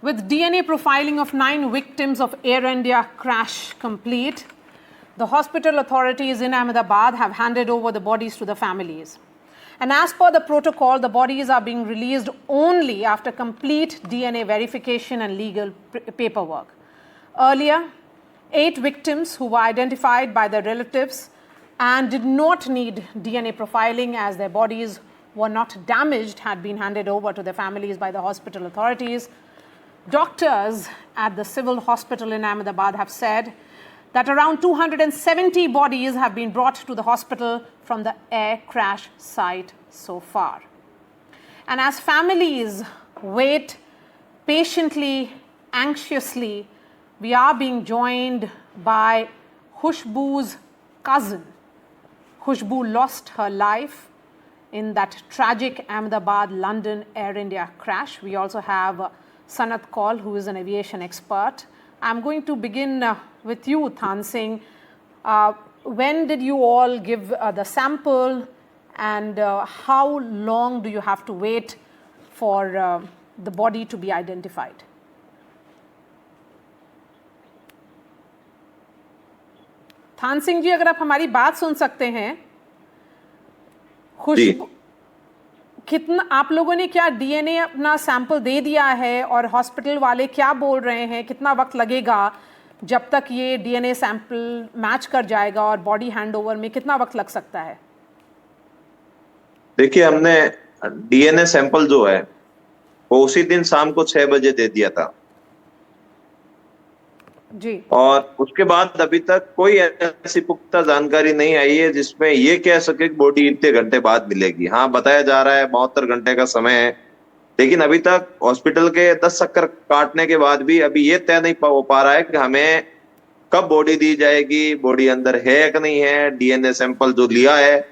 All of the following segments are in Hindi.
With DNA profiling of 9 victims of Air India crash complete, the hospital authorities in Ahmedabad have handed over the bodies to the families. And as per the protocol, the bodies are being released only after complete DNA verification and legal paperwork. Earlier, 8 victims who were identified by their relatives and did not need DNA profiling as their bodies were not damaged had been handed over to their families by the hospital authorities. Doctors at the civil hospital in Ahmedabad have said that around 270 bodies have been brought to the hospital from the air crash site so far. And as families wait patiently, anxiously, we are being joined by Khushbu's cousin. Khushbu lost her life in that tragic Ahmedabad-London Air India crash. We also have Sanat Kaul, who is an aviation expert. I'm going to begin with you, Than Singh. When did you all give the sample, and how long do you have to wait for the body to be identified? थान सिंह जी, अगर आप हमारी बात सुन सकते हैं, खुशबू, कितना आप लोगों ने क्या डीएनए अपना सैंपल दे दिया है और हॉस्पिटल वाले क्या बोल रहे हैं, कितना वक्त लगेगा जब तक ये डीएनए सैंपल मैच कर जाएगा और बॉडी हैंडओवर में कितना वक्त लग सकता है? देखिए, हमने डीएनए सैंपल जो है वो उसी दिन शाम को 6 बजे दे दिया था जी, और उसके बाद अभी तक कोई ऐसी पुख्ता जानकारी नहीं आई है जिसमें ये कह सके कि बॉडी इतने घंटे बाद मिलेगी। हाँ, बताया जा रहा है 72 घंटे का समय है, लेकिन अभी तक हॉस्पिटल के 10 चक्कर काटने के बाद भी अभी ये तय नहीं हो पा रहा है कि हमें कब बॉडी दी जाएगी, बॉडी अंदर है कि नहीं है, डीएनए सैंपल जो लिया है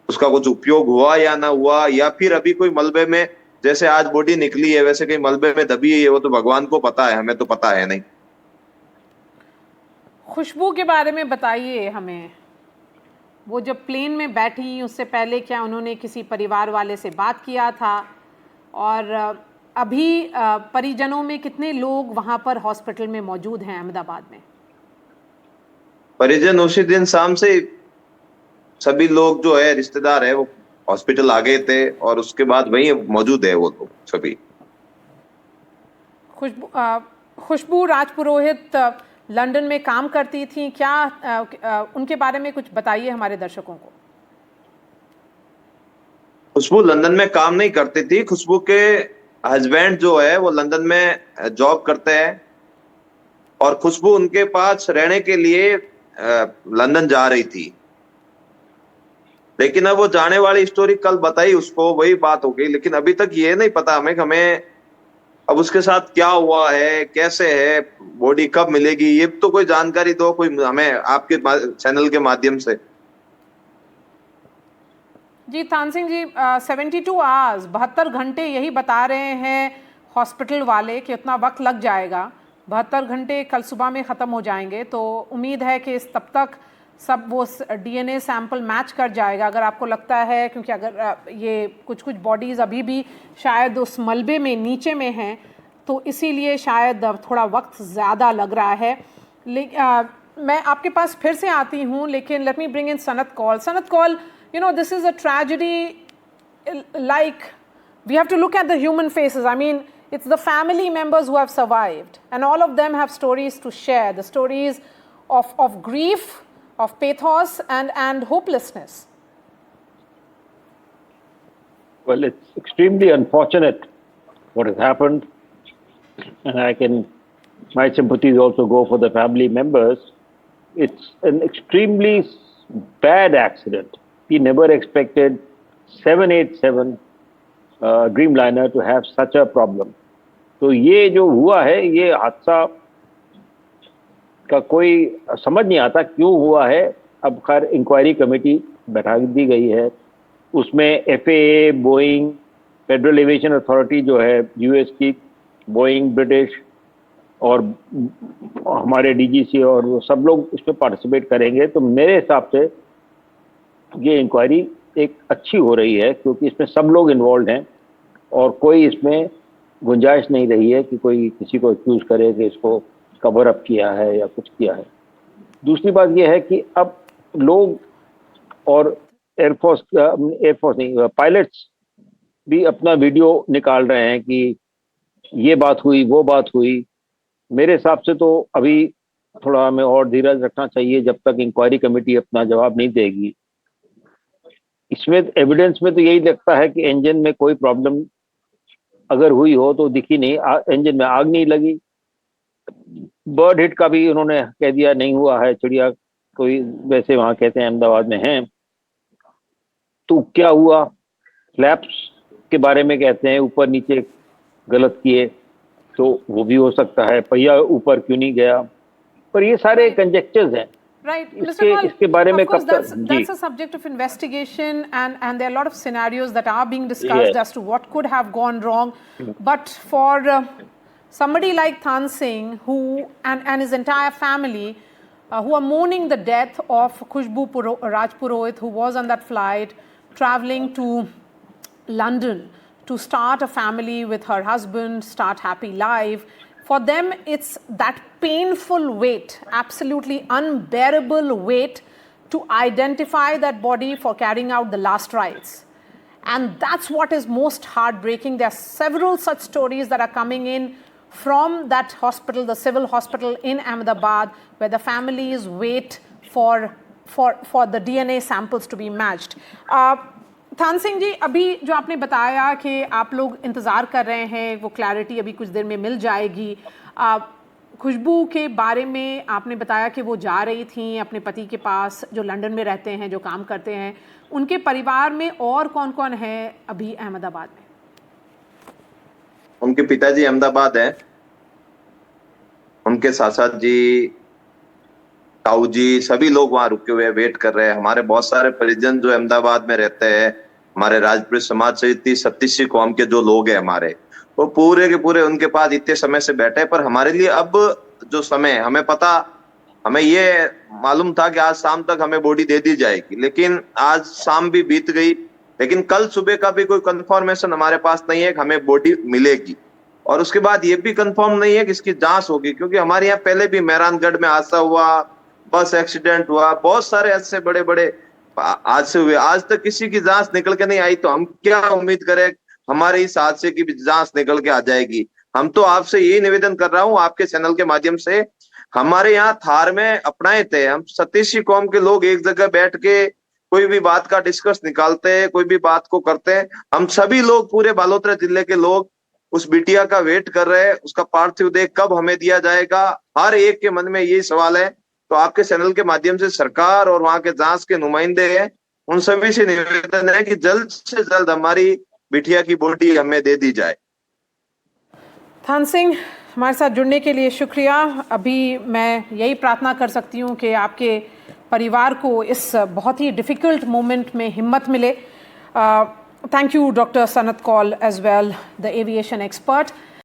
उसका कुछ उपयोग हुआ या ना हुआ, या फिर अभी कोई मलबे में, जैसे आज बॉडी निकली है वैसे कहीं मलबे में दबी है, वो तो भगवान को पता है, हमें तो पता है नहीं। खुशबू के बारे में बताइए हमें, वो जब प्लेन में बैठी उससे पहले क्या उन्होंने किसी परिवार वाले से बात किया था, और अभी परिजनों में कितने लोग वहां पर हॉस्पिटल में मौजूद हैं अहमदाबाद में? परिजन उसी दिन शाम से सभी लोग जो है रिश्तेदार है वो हॉस्पिटल आ गए थे और उसके बाद वहीं मौजूद है वो लोग सभी। खुशबू राजपुरोहित लंदन में काम करती थी क्या? उनके बारे में कुछ बताइए हमारे दर्शकों को। खुशबू लंदन में काम नहीं करती थी, खुशबू के हस्बैंड जो है वो लंदन में जॉब करते हैं और खुशबू उनके पास रहने के लिए लंदन जा रही थी, लेकिन अब वो जाने वाली स्टोरी कल बताई उसको, वही बात हो गई, लेकिन अभी तक ये नहीं पता हमें अब उसके साथ क्या हुआ है, कैसे है, बॉडी कब मिलेगी, ये तो कोई जानकारी दो कोई हमें आपके चैनल के माध्यम से। जी थान सिंह जी, 72 आवर्स 72 घंटे यही बता रहे हैं हॉस्पिटल वाले कि उतना वक्त लग जाएगा, 72 घंटे कल सुबह में ख़त्म हो जाएंगे, तो उम्मीद है कि तब तक सब वो डीएनए सैंपल मैच कर जाएगा। अगर आपको लगता है, क्योंकि अगर ये कुछ बॉडीज़ अभी भी शायद उस मलबे में नीचे में हैं, तो इसीलिए शायद थोड़ा वक्त ज़्यादा लग रहा है। मैं आपके पास फिर से आती हूँ, लेकिन let me bring in Sanat Kaul. Sanat Kaul, you know, this is a tragedy, like we have to look at the human faces. I mean, it's the family members who have survived, and all of them have stories to share, the stories of grief, of pathos and hopelessness. Well, it's extremely unfortunate what has happened, and my sympathies also go for the family members. It's an extremely bad accident. We never expected 787 Dreamliner to have such a problem. तो ये जो हुआ है, ये हादसा का कोई समझ नहीं आता क्यों हुआ है। अब खैर इंक्वायरी कमेटी बैठा दी गई है, उसमें FAA, Boeing, federal aviation authority जो है US की, बोइंग, ब्रिटिश और हमारे DGC और वो सब लोग इसमें पार्टिसिपेट करेंगे। तो मेरे हिसाब से ये इंक्वायरी एक अच्छी हो रही है, क्योंकि इसमें सब लोग इन्वॉल्व हैं और कोई इसमें गुंजाइश नहीं रही है कि कोई किसी को एक्यूज करे कि इसको कवर अप किया है या कुछ किया है। दूसरी बात यह है कि अब लोग और एयरफोर्स नहीं, पायलट्स भी अपना वीडियो निकाल रहे हैं कि ये बात हुई, वो बात हुई। मेरे हिसाब से तो अभी थोड़ा हमें और धीरज रखना चाहिए जब तक इंक्वायरी कमेटी अपना जवाब नहीं देगी। इसमें एविडेंस में तो यही लगता है कि इंजन में कोई प्रॉब्लम अगर हुई हो तो दिखी नहीं, इंजन में आग नहीं लगी। बर्ड हिट का भी उन्होंने कह दिया नहीं हुआ है, चिड़िया कोई वैसे वहां कहते हैं अहमदाबाद में है। तो क्या हुआ? फ्लैप्स के बारे में कहते हैं ऊपर नीचे गलत किए, तो वो भी हो सकता है। पहिया ऊपर क्यों नहीं गया? पर ये सारे कंजेक्चर्स हैं। Right, Mr. Paul, इसके बारे में of course, कब तक that's a subject of investigation, and there are a lot of scenarios that are being discussed Yes. as to what could have gone wrong. But for somebody like Than Singh, who and his entire family, who are mourning the death of Khushbu Rajpurohit, who was on that flight traveling to London to start a family with her husband, start happy life. For them, it's that painful weight, absolutely unbearable weight to identify that body for carrying out the last rites. And that's what is most heartbreaking. There are several such stories that are coming in from that hospital, the civil hospital in Ahmedabad, where the families wait for the DNA samples to be matched. थान सिंह जी, अभी जो आपने बताया कि आप लोग इंतज़ार कर रहे हैं, वो क्लैरिटी अभी कुछ देर में मिल जाएगी। खुशबू के बारे में आपने बताया कि वो जा रही थी अपने पति के पास जो लंदन में रहते हैं, जो काम करते हैं। उनके परिवार में और कौन कौन है अभी अहमदाबाद में? उनके पिताजी अहमदाबाद हैं, उनके सासा जी, ताऊ जी, सभी लोग वहां रुके हुए वेट कर रहे हैं। हमारे बहुत सारे परिजन जो अहमदाबाद में रहते हैं, हमारे राजपूत समाज से 36 कौम के जो लोग हैं हमारे, वो पूरे के पूरे उनके पास इतने समय से बैठे। पर हमारे लिए अब जो समय, हमें ये मालूम था कि आज शाम तक हमें बॉडी दे दी जाएगी, लेकिन आज शाम भी बीत गई, लेकिन कल सुबह का भी कोई कंफर्मेशन हमारे पास नहीं है कि हमें बॉडी मिलेगी। और उसके बाद ये भी कंफर्म नहीं है कि इसकी जांच होगी, क्योंकि हमारे यहाँ पहले भी मेहरानगढ़ में हादसा हुआ, बस एक्सीडेंट हुआ, बहुत सारे ऐसे बड़े बड़े हादसे हुए, आज तक किसी की जांच निकल के नहीं आई। तो हम क्या उम्मीद करें हमारे इस हादसे की भी जांच निकल के आ जाएगी? हम तो आपसे यही निवेदन कर रहा हूं आपके चैनल के माध्यम से, हमारे यहाँ थार में अपनाए थे, हम 37 कौम के लोग एक जगह बैठ के कोई भी बात का डिस्कस निकालते हैं, कोई भी बात को करते हैं। हम सभी लोग, पूरे बालोतरा जिले के लोग उस बिटिया का वेट कर रहे हैं, उसका पार्थिव देह कब हमें दिया जाएगा। हर एक के मन में यही सवाल है। तो आपके चैनल के माध्यम से सरकार और वहां के जांच के नुमाइंदे हैं, उन सभी से निवेदन है कि जल्द से जल्द हमारी बिटिया की बॉडी हमें दे दी जाए। थान सिंह, हमारे साथ जुड़ने के लिए शुक्रिया। अभी मैं यही प्रार्थना कर सकती हूँ कि आपके परिवार को इस बहुत ही डिफ़िकल्ट मोमेंट में हिम्मत मिले। Thank you doctor Sanat Kaul as well, the aviation expert.